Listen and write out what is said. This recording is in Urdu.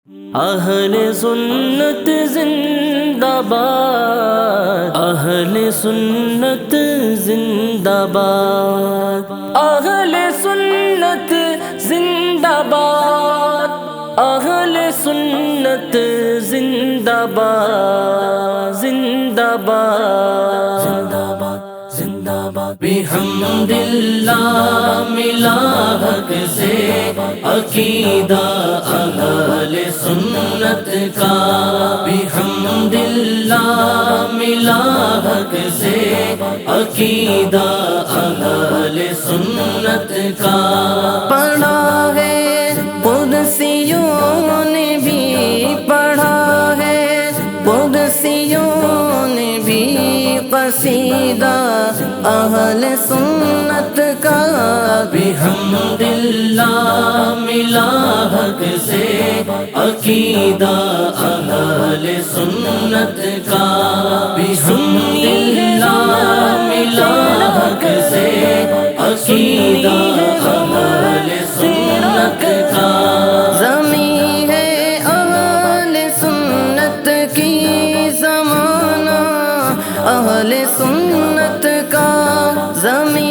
اہل سنت زندہ باد، اہل سنت زندہ باد، اہل سنت زندہ باد، اہل سنت زندہ باد، زندہ باد، زندہ باد، زندہ باد۔ بحمد اللہ ملا حق سے عقیدہ اہل سنت کا، بحمد اللہ ملا حق سے عقیدہ اہل سنت کا۔ پڑھا ہے قدسیوں نے بھی، پڑھا ہے قدسیوں نے بھی قصیدہ اہل سنت کا، بحمد اللہ ملا حق سے عقیدہ اہل سنت کا، بحمد اللہ ملا حق سے عقیدہ اہل سنت کا۔ زمین ہے اہل سنت کی زمانہ، اہل سنت کا زمین